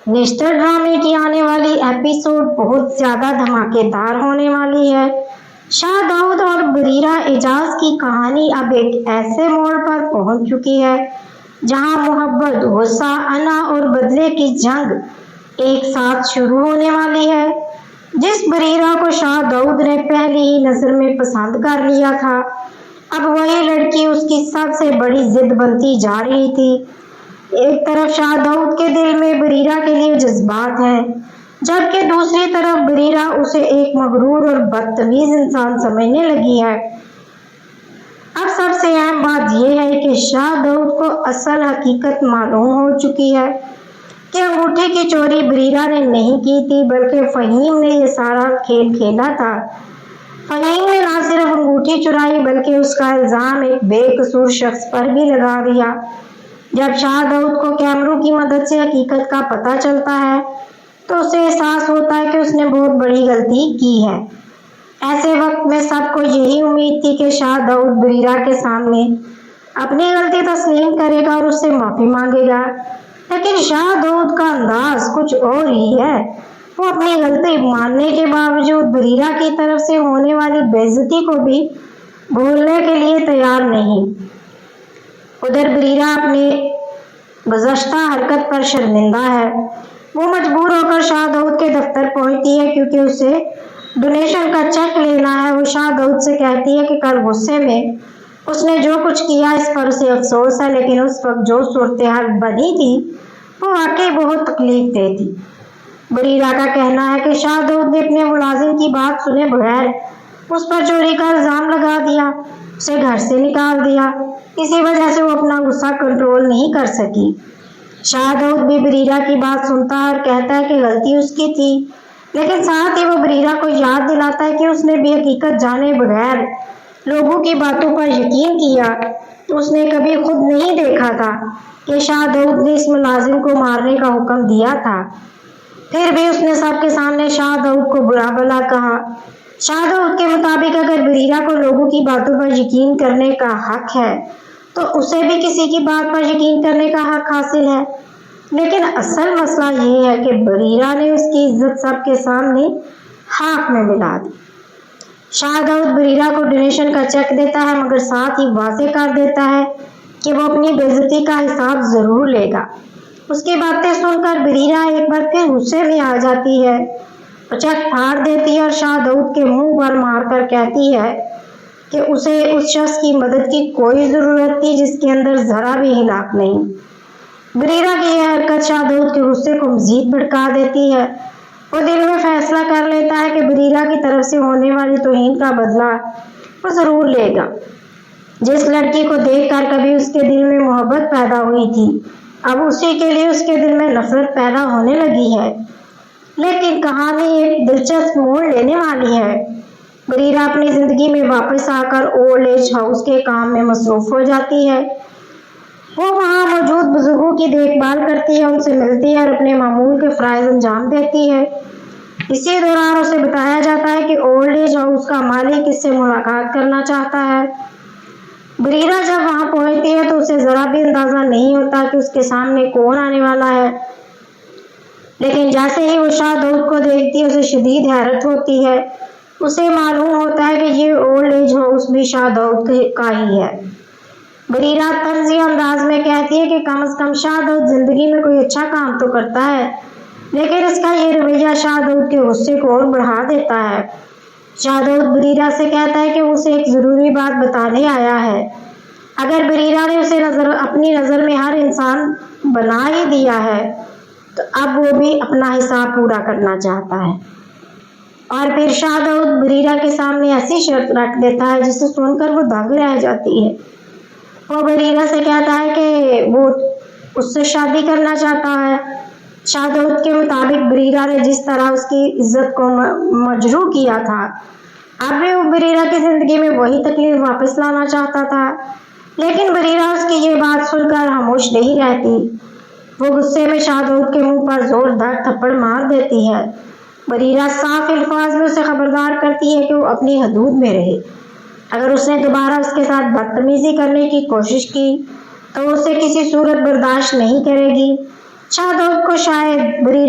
نشتر ڈرامے کی آنے والی ایپیسوڈ بہت زیادہ دھماکے دار ہونے والی ہے۔ شاہ داؤد اور بریرہ اعجاز کی کہانی اب ایک ایسے موڑ پر پہنچ چکی ہے جہاں محبت، غصہ، انا اور بدلے کی جنگ ایک ساتھ شروع ہونے والی ہے۔ جس بریرہ کو شاہ داؤد نے پہلی ہی نظر میں پسند کر لیا تھا، اب وہی لڑکی اس کی سب سے بڑی ضد بنتی جا رہی تھی۔ ایک طرف شاہ داؤد کے دل میں بریرہ کے لیے جذبات ہیں، جبکہ دوسری طرف بریرہ اسے ایک مغرور اور بدتمیز انسان سمجھنے لگی ہے۔ اب سب سے اہم بات یہ ہے کہ شاہ داؤد کو اصل حقیقت معلوم ہو چکی ہے کہ انگوٹھی کی چوری بریرہ نے نہیں کی تھی، بلکہ فہیم نے یہ سارا کھیل کھیلا تھا۔ فہیم نے نہ صرف انگوٹھی چرائی بلکہ اس کا الزام ایک بے قصور شخص پر بھی لگا دیا۔ جب شاہ داؤد کو کیمروں کی مدد سے حقیقت کا پتہ چلتا ہے تو اسے احساس ہوتا ہے کہ اس نے بہت بڑی غلطی کی ہے۔ ایسے وقت میں سب کو یہی امید تھی کہ شاہ داؤد بریرہ کے سامنے اپنی غلطی تسلیم کرے گا اور اس سے معافی مانگے گا، لیکن شاہ داؤد کا انداز کچھ اور ہی ہے۔ وہ اپنی غلطی ماننے کے باوجود بریرہ کی طرف سے ہونے والی بے عزتی کو بھی بھولنے کے لیے تیار نہیں۔ ادھر بریرہ اپنی گزشتہ حرکت پر شرمندہ ہے۔ وہ مجبور ہو کر شاہ داؤد کے دفتر پہنچتی ہے کیونکہ اسے ڈونیشن کا چیک لینا ہے۔ وہ شاہ داؤد سے کہتی ہے کہ کل غصے میں اس نے جو کچھ کیا اس پر اسے افسوس ہے، لیکن اس وقت جو صورتحال بنی تھی وہ واقعی بہت تکلیف دہ تھی۔ بریرہ کا کہنا ہے کہ شاہ داؤد نے اپنے ملازم کی بات سنے بغیر اس پر چوری کا الزام لگا دیا، اسے گھر سے نکال دیا۔ اسی وجہ سے وہ اپنا غصہ کنٹرول نہیں کر سکی۔ شاہ داؤد بھی بریرہ کی بات سنتا ہے اور کہتا ہے کہ غلطی اس کی تھی، لیکن ساتھ ہی وہ بریرہ کو یاد دلاتا ہے کہ اس نے بھی حقیقت جانے بغیر لوگوں کی باتوں پر یقین کیا۔ اس نے کبھی خود نہیں دیکھا تھا کہ شاہ داؤد نے اس ملازم کو مارنے کا حکم دیا تھا، پھر بھی اس نے سب کے سامنے شاہ داؤد کو برا بھلا کہا۔ شاہ داؤد کے مطابق اگر بریرہ کو لوگوں کی باتوں پر یقین کرنے کا حق ہے تو اسے بھی کسی کی بات پر یقین کرنے کا حق حاصل ہے، لیکن اصل مسئلہ یہ ہے کہ بریرہ نے اس کی عزت سب کے سامنے خاک میں ملا دی۔ شاہ داؤد بریرہ کو ڈونیشن کا چیک دیتا ہے، مگر ساتھ ہی واضح کر دیتا ہے کہ وہ اپنی بے عزتی کا حساب ضرور لے گا۔ اس کی باتیں سن کر بریرہ ایک بار پھر غصے میں آ جاتی ہے، چیک پھاڑ دیتی ہے اور شاہ داؤد کے منہ پر مار کر کہتی ہے کہ اسے اس شخص کی مدد کی کوئی ضرورت تھی جس کے اندر ذرا بھی ہلاک نہیں۔ بریرہ کی یہ حرکت شاہ داؤد کے غصے کو مزید بھڑکا دیتی ہے۔ وہ دل میں فیصلہ کر لیتا ہے کہ بریرہ کی طرف سے ہونے والی توہین کا بدلہ وہ ضرور لے گا۔ جس لڑکی کو دیکھ کر کبھی اس کے دل میں محبت پیدا ہوئی تھی، اب اسی کے لیے اس کے دل میں نفرت پیدا ہونے لگی ہے۔ لیکن کہانی ایک دلچسپ موڑ لینے والی ہے۔ بریرہ اپنی زندگی میں واپس آ کر اولڈ ایج ہاؤس کے کام میں مصروف ہو جاتی ہے۔ وہ وہاں موجود بزرگوں کی دیکھ بھال کرتی ہے، ان سے ملتی ہے اور اپنے معمول کے فرائض انجام دیتی ہے۔ اسی دوران اسے بتایا جاتا ہے کہ اولڈ ایج ہاؤس کا مالک اس سے ملاقات کرنا چاہتا ہے۔ بریرہ جب وہاں پہنچتی ہے تو اسے ذرا بھی اندازہ نہیں ہوتا کہ اس کے سامنے کون آنے والا ہے، لیکن جیسے ہی وہ شاہ داؤد کو دیکھتی ہے اسے شدید حیرت ہوتی ہے۔ اسے معلوم ہوتا ہے کہ یہ اولڈ ایج ہاؤس بھی شاہ داؤد کا ہی ہے۔ بریرہ طنزیہ انداز میں کہتی ہے کہ کم از کم شاہ داؤد زندگی میں کوئی اچھا کام تو کرتا ہے، لیکن اس کا یہ رویہ شاہ داؤد کے غصے کو اور بڑھا دیتا ہے۔ شاہ داؤد بریرہ سے کہتا ہے کہ وہ اسے ایک ضروری بات بتانے آیا ہے۔ اگر بریرہ نے اسے اپنی نظر میں ہر انسان بنا ہی دیا ہے تو اب وہ بھی اپنا حساب پورا کرنا چاہتا ہے۔ اور پھر شاہ داؤد بریرہ کے سامنے ایسی شرط رکھ دیتا ہے جسے سن کر وہ دنگ رہ جاتی ہے۔ وہ بریرہ سے کہتا ہے کہ وہ اس سے شادی کرنا چاہتا ہے۔ شاہ داؤد کے مطابق بریرہ نے جس طرح اس کی عزت کو مجروح کیا تھا، اب بھی وہ بریرہ کی زندگی میں وہی تکلیف واپس لانا چاہتا تھا، لیکن بریرہ اس کی یہ بات سن کر خاموش نہیں رہتی۔ وہ غصے میں شاہ داؤد کے منہ پر زوردار تھپڑ مار دیتی ہے۔ بریرہ صاف الفاظ میں اسے خبردار کرتی ہے کہ وہ اپنی حدود میں رہے۔ اگر اس نے دوبارہ اس کے ساتھ بدتمیزی کرنے کی کوشش کی تو اسے کسی صورت برداشت نہیں کرے گی۔ شاہ داؤد کو شاید بریرہ